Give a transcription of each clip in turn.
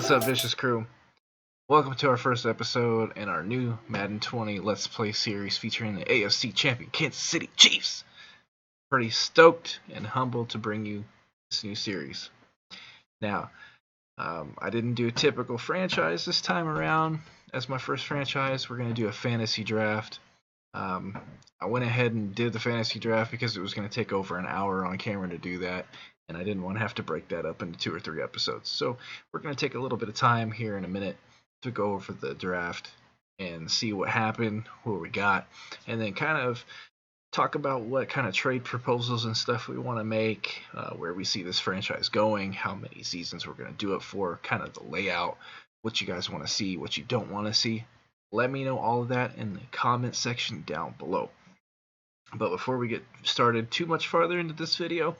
What's up, Vicious Crew? Welcome to our first episode in our new Madden 20 Let's Play series featuring the AFC Champion Kansas City Chiefs. Pretty stoked and humbled to bring you this new series. Now, I didn't do a typical franchise this time around. As my first franchise, we're going to do a fantasy draft. I went ahead and did the fantasy draft because it was going to take over an hour on camera to do that, and I didn't want to have to break that up into 2 or 3 episodes. So we're going to take a little bit of time here in a minute to go over the draft and see what happened, what we got, and then kind of talk about what kind of trade proposals and stuff we want to make, where we see this franchise going, how many seasons we're going to do it for, kind of the layout, what you guys want to see, what you don't want to see. Let me know all of that in the comment section down below. But before we get started too much farther into this video,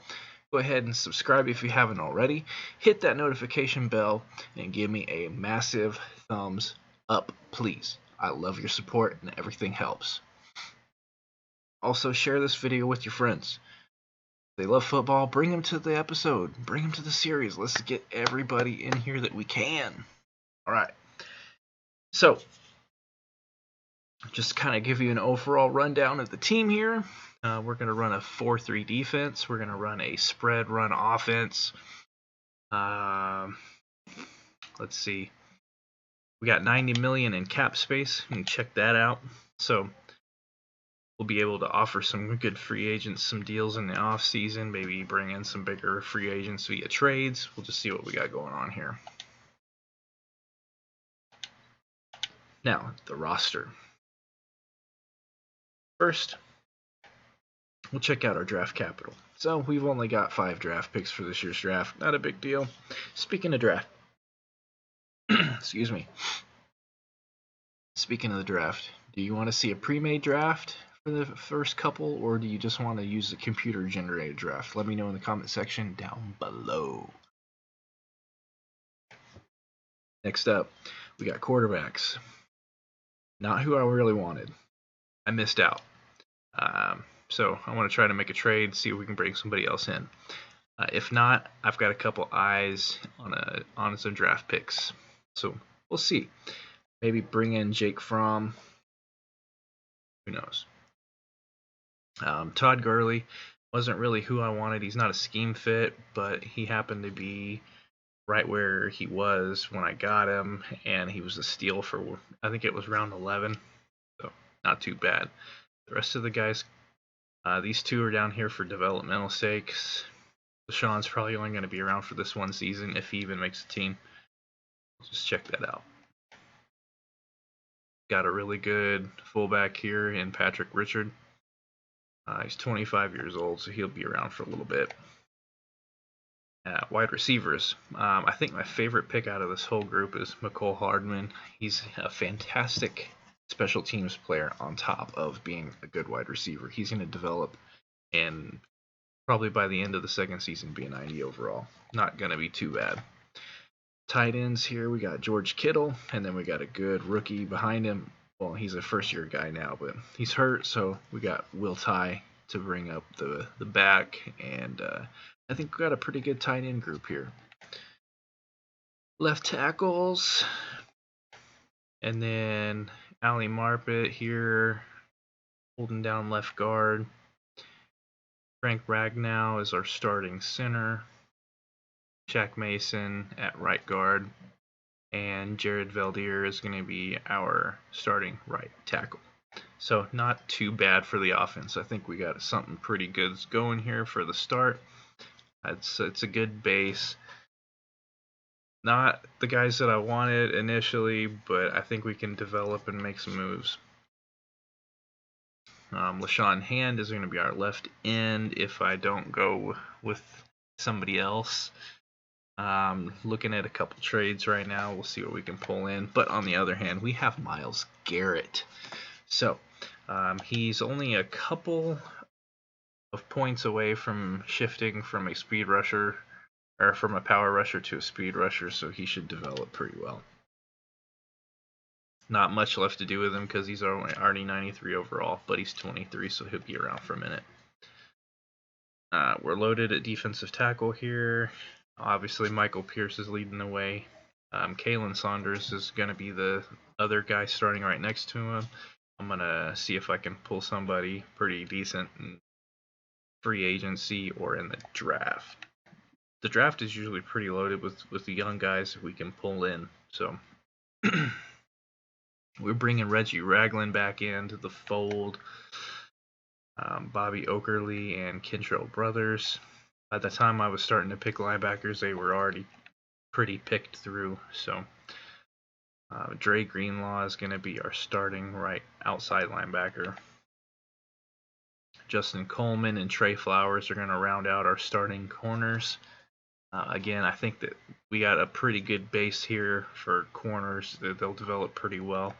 go ahead and subscribe if you haven't already. Hit that notification bell and give me a massive thumbs up, please. I love your support and everything helps. Also, share this video with your friends. If they love football, bring them to the episode. Bring them to the series. Let's get everybody in here that we can. Alright. So, just kind of give you an overall rundown of the team here. We're going to run a 4-3 defense. We're going to run a spread run offense. Let's see. We got 90 million in cap space. You can check that out. So we'll be able to offer some good free agents, some deals in the off season. Maybe bring in some bigger free agents via trades. We'll just see what we got going on here. Now, the roster. First, we'll check out our draft capital. So we've only got 5 draft picks for this year's draft. Not a big deal. Speaking of draft, excuse me. Speaking of the draft, do you want to see a pre-made draft for the first couple, or do you just want to use the computer-generated draft? Let me know in the comment section down below. Next up, we got quarterbacks. Not who I really wanted. I missed out. So I want to try to make a trade, see if we can bring somebody else in. If not, I've got a couple eyes on some draft picks. So we'll see. Maybe bring in Jake Fromm. Who knows? Todd Gurley wasn't really who I wanted. He's not a scheme fit, but he happened to be right where he was when I got him, and he was a steal for, I think it was round 11. So not too bad. The rest of the guys, these two are down here for developmental sakes. Deshaun's probably only going to be around for this one season if he even makes a team. Just check that out. Got a really good fullback here in Patrick Richard. He's 25 years old, so he'll be around for a little bit. Wide receivers. I think my favorite pick out of this whole group is McCole Hardman. He's a fantastic special teams player on top of being a good wide receiver. He's going to develop and probably by the end of the second season be a 90 overall. Not going to be too bad. Tight ends here, we got George Kittle, and then we got a good rookie behind him. Well, he's a first-year guy now, but he's hurt, so we got Will Ty to bring up the back, and I think we got a pretty good tight end group here. Left tackles, and then Ali Marpet here, holding down left guard. Frank Ragnow is our starting center. Shaq Mason at right guard. And Jared Valdir is going to be our starting right tackle. So not too bad for the offense. I think we got something pretty good going here for the start. It's a good base. Not the guys that I wanted initially, but I think we can develop and make some moves. LaShawn Hand is going to be our left end if I don't go with somebody else. Looking at a couple trades right now. We'll see what we can pull in. But on the other hand, we have Myles Garrett. So he's only a couple of points away from shifting from a speed rusher or from a power rusher to a speed rusher, so he should develop pretty well. Not much left to do with him because he's already 93 overall, but he's 23, so he'll be around for a minute. We're loaded at defensive tackle here. Obviously, Michael Pierce is leading the way. Kalen Saunders is going to be the other guy starting right next to him. I'm going to see if I can pull somebody pretty decent in free agency or in the draft. The draft is usually pretty loaded with the young guys we can pull in. So we're bringing Reggie Ragland back into the fold. Bobby Okerley and Kintrell Brothers. By the time I was starting to pick linebackers, they were already pretty picked through. So Dre Greenlaw is going to be our starting right outside linebacker. Justin Coleman and Trey Flowers are going to round out our starting corners. Again, I think that we got a pretty good base here for corners. They'll develop pretty well.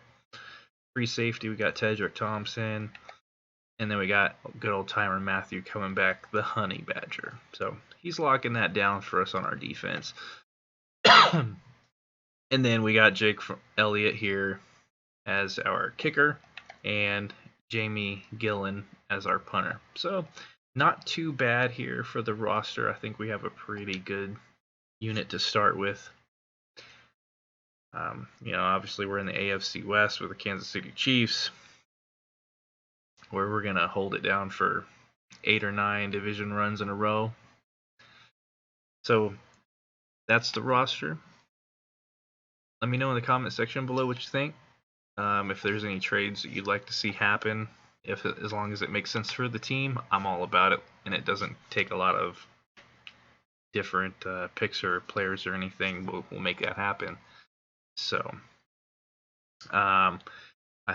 Free safety, we got Tedrick Thompson. And then we got good old timer Matthew coming back, the Honey Badger. So he's locking that down for us on our defense. And then we got Jake Elliott here as our kicker and Jamie Gillen as our punter. So not too bad here for the roster. I think we have a pretty good unit to start with. Obviously we're in the AFC West with the Kansas City Chiefs, where we're going to hold it down for 8 or 9 division runs in a row. So that's the roster. Let me know in the comment section below what you think. If there's any trades that you'd like to see happen, as long as it makes sense for the team, I'm all about it. And it doesn't take a lot of different picks or players or anything. We'll make that happen. So I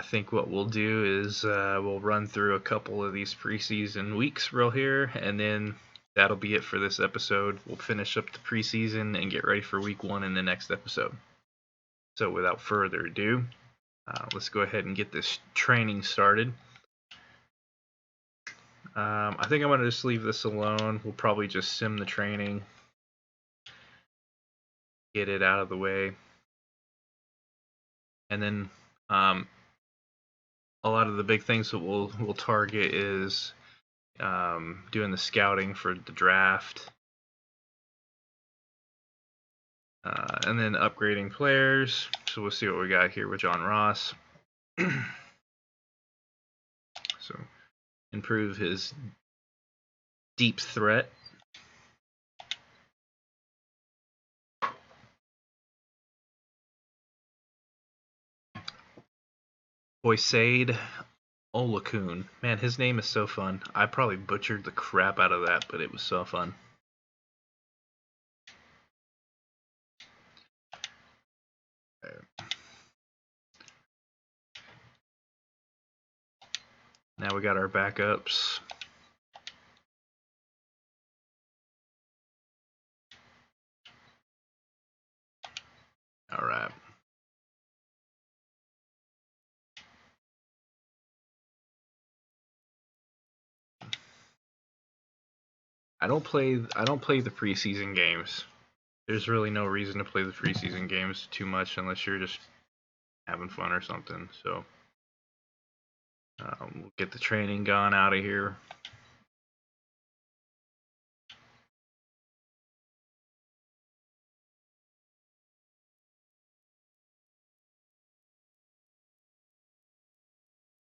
think what we'll do is we'll run through a couple of these preseason weeks real here, and then that'll be it for this episode. We'll finish up the preseason and get ready for week 1 in the next episode. So without further ado, let's go ahead and get this training started. I think I'm going to just leave this alone. We'll probably just sim the training, get it out of the way, and then a lot of the big things that we'll target is doing the scouting for the draft, and then upgrading players. So we'll see what we got here with John Ross. So improve his deep threat. Boysaid Olakun. Man, his name is so fun. I probably butchered the crap out of that, but it was so fun. Now we got our backups. All right. I don't play the preseason games. There's really no reason to play the preseason games too much unless you're just having fun or something. So we'll get the training gone out of here.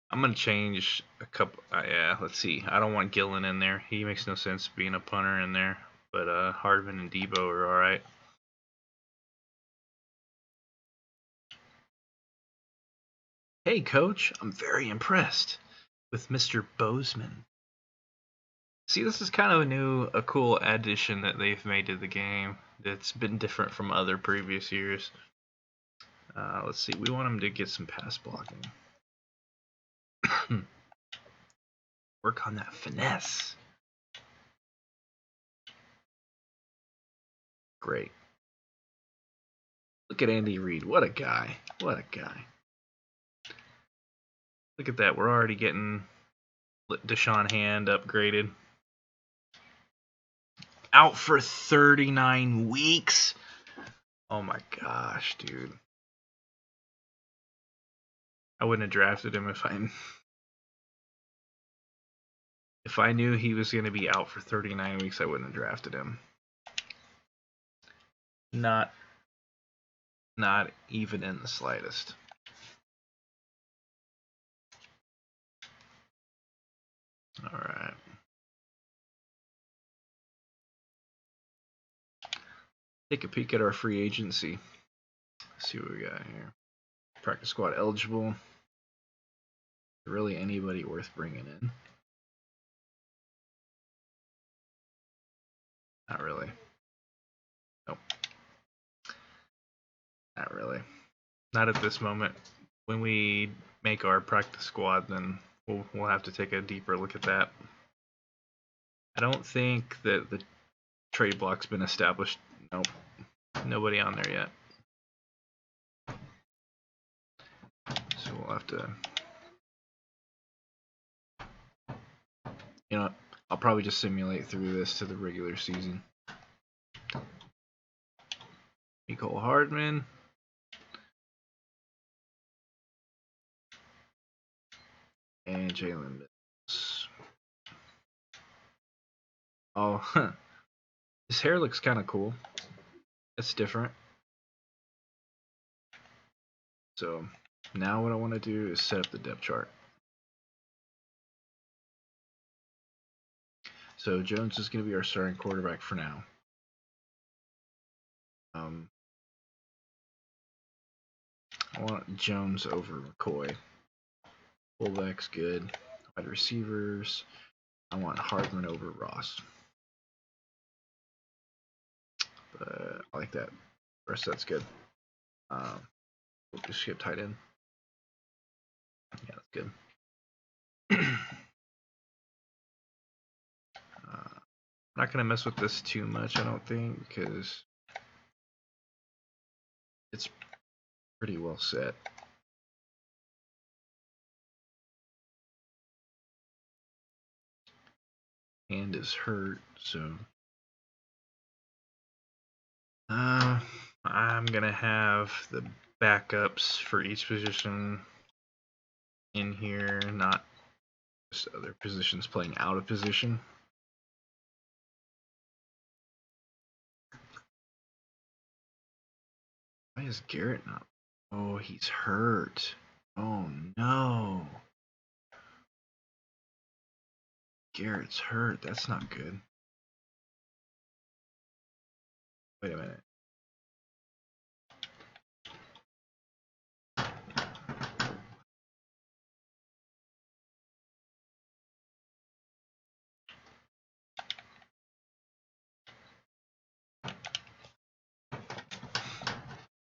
I'm going to change a couple. Yeah, let's see. I don't want Gillen in there. He makes no sense being a punter in there. But Hardman and Debo are all right. Hey, Coach. I'm very impressed with Mr. Bozeman. See, this is kind of a cool addition that they've made to the game that's been different from other previous years. Let's see. We want him to get some pass blocking. Work on that finesse. Great. Look at Andy Reid. What a guy. What a guy. Look at that. We're already getting Deshaun Hand upgraded. Out for 39 weeks. Oh my gosh, dude. I wouldn't have drafted him if I knew he was going to be out for 39 weeks. I wouldn't have drafted him. Not Not even in the slightest. Alright. Take a peek at our free agency. Let's see what we got here. Practice squad eligible. Really anybody worth bringing in? Not really. Nope. Not really. Not at this moment. When we make our practice squad, then we'll have to take a deeper look at that. I don't think that the trade block's been established. Nope. Nobody on there yet. So we'll have to... You know what? I'll probably just simulate through this to the regular season. Nicole Hardman. And Jalen Mills. Oh, his hair looks kind of cool. It's different. So now what I want to do is set up the depth chart. So Jones is going to be our starting quarterback for now. I want Jones over McCoy. Fullback's good. Wide receivers, I want Hardman over Ross. But I like that. The rest of that's good. We'll just skip tight end. Yeah, that's good. I'm not going to mess with this too much, I don't think, because it's pretty well set. Hand is hurt, so I'm going to have the backups for each position in here, not just other positions playing out of position. Why is Garrett not? Oh, he's hurt. Oh no. Garrett's hurt. That's not good. Wait a minute.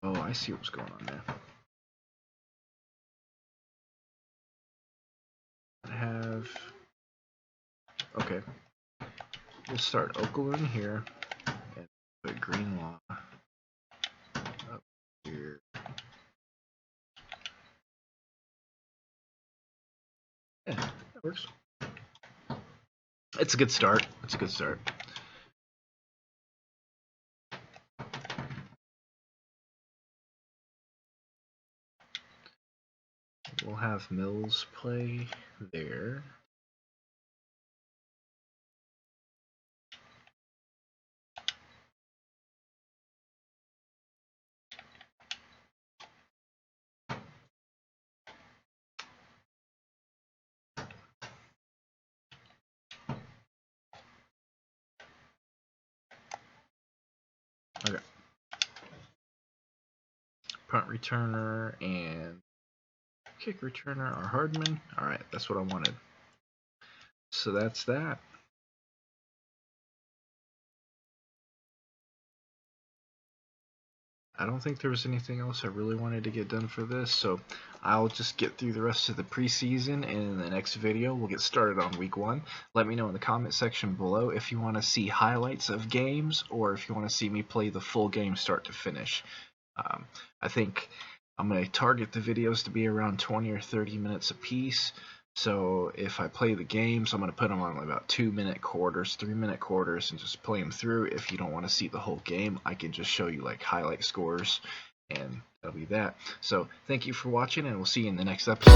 Oh, I see what's going on there. I have... Okay. We'll start Oakland here and put Greenlaw up here. Yeah, that works. It's a good start. It's a good start. We'll have Mills play there. Okay. Punt returner and kick returner are Hardman. Alright, that's what I wanted. So that's that. I don't think there was anything else I really wanted to get done for this, so I'll just get through the rest of the preseason, and in the next video we'll get started on week 1. Let me know in the comment section below if you want to see highlights of games or if you want to see me play the full game start to finish. I think I'm going to target the videos to be around 20 or 30 minutes a piece. So if I play the games, I'm going to put them on about 2-minute quarters, 3-minute quarters, and just play them through. If you don't want to see the whole game, I can just show you like highlight scores, and that'll be that. So thank you for watching, and we'll see you in the next episode.